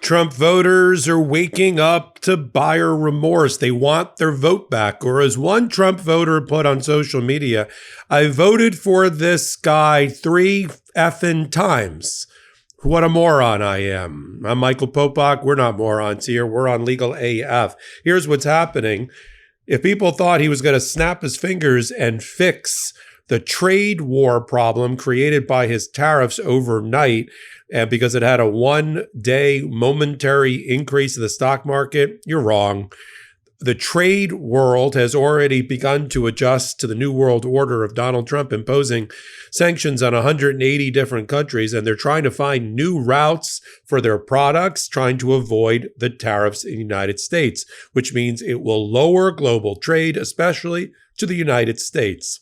Trump voters are waking up to buyer remorse. They want their vote back. Or as one Trump voter put on social media, I voted for this guy 3 effing times. What a moron I am. I'm Michael Popok. We're not morons here. We're on Legal AF. Here's what's happening. If people thought he was going to snap his fingers and fix the trade war problem created by his tariffs overnight, and because it had a one-day momentary increase in the stock market, you're wrong. The trade world has already begun to adjust to the new world order of Donald Trump imposing sanctions on 180 different countries, and they're trying to find new routes for their products, trying to avoid the tariffs in the United States, which means it will lower global trade, especially to the United States.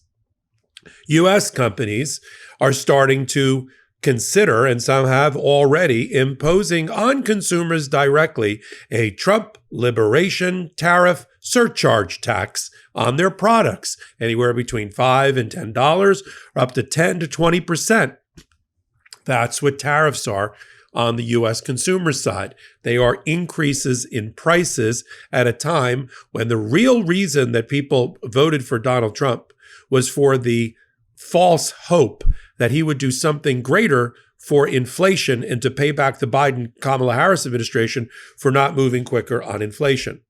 U.S. companies are starting to consider, and some have already, imposing on consumers directly a Trump liberation tariff surcharge tax on their products, anywhere between $5 and $10, or up to 10 to 20%. That's what tariffs are on the U.S. consumer side. They are increases in prices at a time when the real reason that people voted for Donald Trump was for the false hope that he would do something greater for inflation and to pay back the Biden-Kamala Harris administration for not moving quicker on inflation.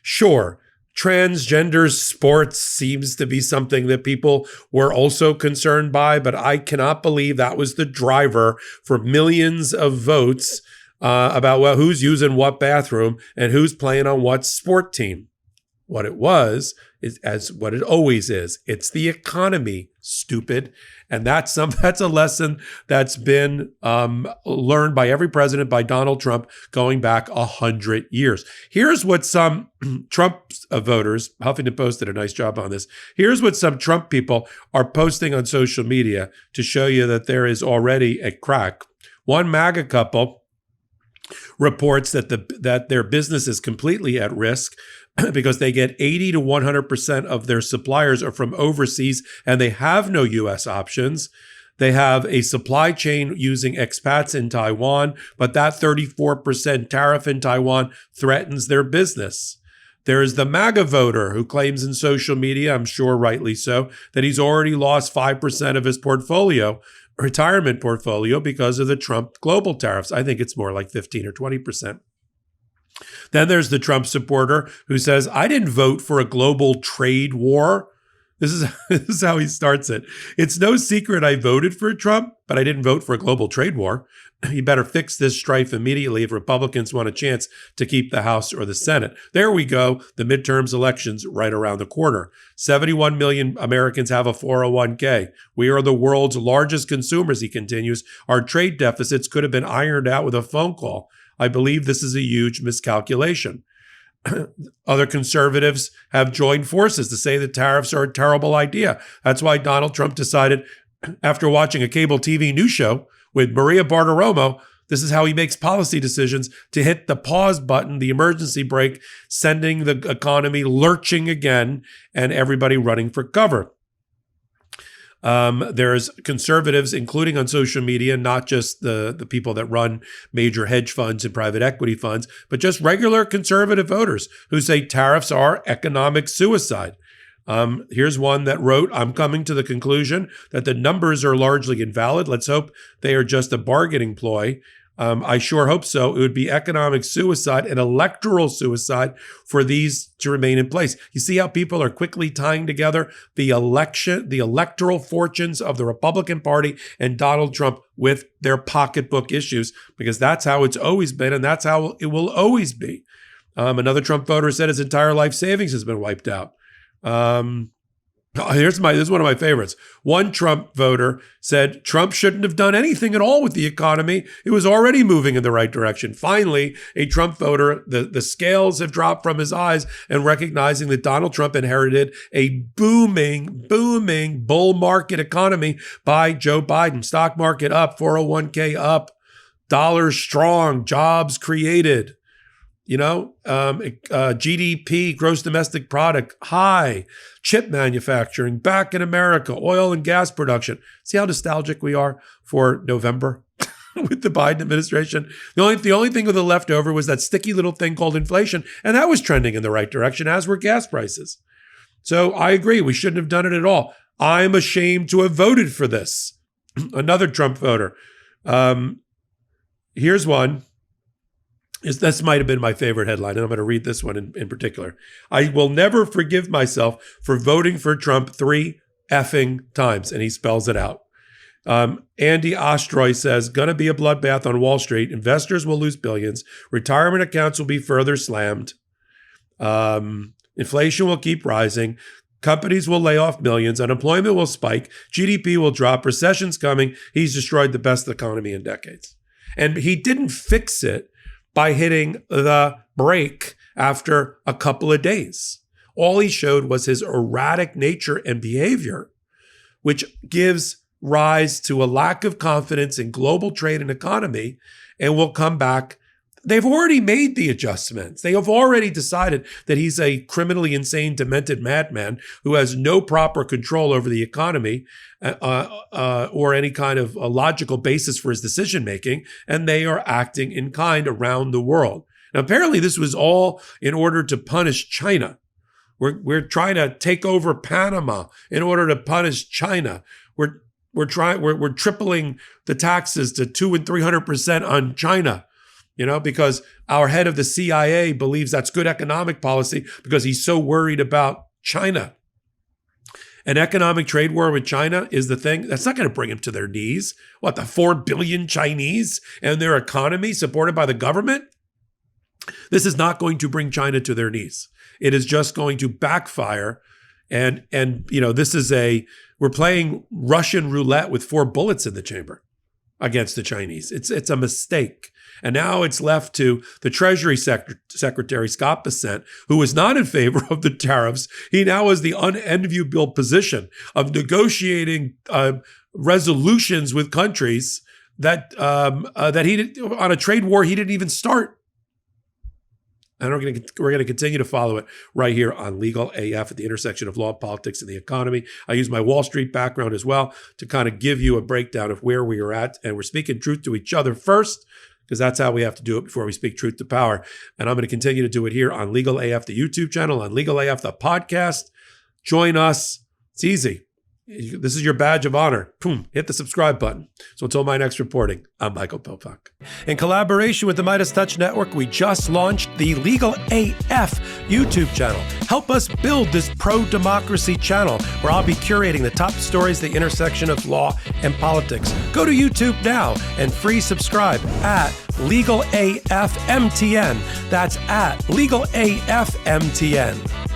Sure, transgender sports seems to be something that people were also concerned by, but I cannot believe that was the driver for millions of votes about, well, who's using what bathroom and who's playing on what sport team. What it was is as what it always is. It's the economy, stupid. And that's a lesson that's been learned by every president, by Donald Trump, going back 100 years. Here's what some Trump voters, Huffington Post did a nice job on this. Here's what some Trump people are posting on social media to show you that there is already a crack. One MAGA couple reports that their business is completely at risk because they get 80 to 100% of their suppliers are from overseas and they have no U.S. options. They have a supply chain using expats in Taiwan, but that 34% tariff in Taiwan threatens their business. There is the MAGA voter who claims in social media, I'm sure rightly so, that he's already lost 5% of his retirement portfolio because of the Trump global tariffs. I think it's more like 15 or 20%. Then there's the Trump supporter who says, I didn't vote for a global trade war. This is how he starts it. It's no secret I voted for Trump, but I didn't vote for a global trade war. You better fix this strife immediately if Republicans want a chance to keep the House or the Senate. There we go. The midterms elections right around the corner. 71 million Americans have a 401k. We are the world's largest consumers, he continues. Our trade deficits could have been ironed out with a phone call. I believe this is a huge miscalculation. Other conservatives have joined forces to say that tariffs are a terrible idea. That's why Donald Trump decided, after watching a cable TV news show with Maria Bartiromo, this is how he makes policy decisions, to hit the pause button, the emergency brake, sending the economy lurching again and everybody running for cover. There's conservatives, including on social media, not just the people that run major hedge funds and private equity funds, but just regular conservative voters who say tariffs are economic suicide. Here's one that wrote, I'm coming to the conclusion that the numbers are largely invalid. Let's hope they are just a bargaining ploy. I sure hope so. It would be economic suicide and electoral suicide for these to remain in place. You see how people are quickly tying together the electoral fortunes of the Republican Party and Donald Trump with their pocketbook issues, because that's how it's always been and that's how it will always be. Another Trump voter said his entire life savings has been wiped out. This is one of my favorites. One Trump voter said Trump shouldn't have done anything at all with the economy. It was already moving in the right direction. Finally, a Trump voter, the scales have dropped from his eyes and recognizing that Donald Trump inherited a booming bull market economy by Joe Biden. Stock market up, 401k up, dollar strong, jobs created. GDP, gross domestic product, high, chip manufacturing, back in America, oil and gas production. See how nostalgic we are for November? with the Biden administration. The only thing with the leftover was that sticky little thing called inflation, and that was trending in the right direction, as were gas prices. So I agree, we shouldn't have done it at all. I'm ashamed to have voted for this. Another Trump voter. Here's one. This might have been my favorite headline, and I'm going to read this one in particular. I will never forgive myself for voting for Trump 3 effing times, and he spells it out. Andy Ostroy says, gonna be a bloodbath on Wall Street. Investors will lose billions. Retirement accounts will be further slammed. Inflation will keep rising. Companies will lay off millions. Unemployment will spike. GDP will drop. Recession's coming. He's destroyed the best economy in decades. And he didn't fix it by hitting the brake after a couple of days. All he showed was his erratic nature and behavior, which gives rise to a lack of confidence in global trade and economy, and will come back. They've already made the adjustments. They have already decided that he's a criminally insane, demented madman who has no proper control over the economy or any kind of a logical basis for his decision-making, and they are acting in kind around the world. Now, apparently this was all in order to punish China. We're trying to take over Panama in order to punish China. We're tripling the taxes to 200% and 300% on China, because our head of the CIA believes that's good economic policy because he's so worried about China. An economic trade war with China is the thing that's not going to bring them to their knees. What, the 4 billion Chinese and their economy supported by the government? This is not going to bring China to their knees. It is just going to backfire. And this is we're playing Russian roulette with 4 bullets in the chamber against the Chinese. It's a mistake. And now it's left to the Treasury Secretary, Scott Bessent, who was not in favor of the tariffs. He now has the unenviable position of negotiating resolutions with countries that he did, on a trade war he didn't even start. And we're going to continue to follow it right here on Legal AF at the intersection of law, politics, and the economy. I use my Wall Street background as well to kind of give you a breakdown of where we are at. And we're speaking truth to each other first, because that's how we have to do it before we speak truth to power. And I'm going to continue to do it here on Legal AF, the YouTube channel, on Legal AF, the podcast. Join us. It's easy. This is your badge of honor. Boom, hit the subscribe button. So until my next reporting, I'm Michael Popak. In collaboration with the Midas Touch Network, we just launched the Legal AF YouTube channel. Help us build this pro-democracy channel where I'll be curating the top stories at the intersection of law and politics. Go to YouTube now and free subscribe at Legal AF MTN. That's at Legal AF MTN.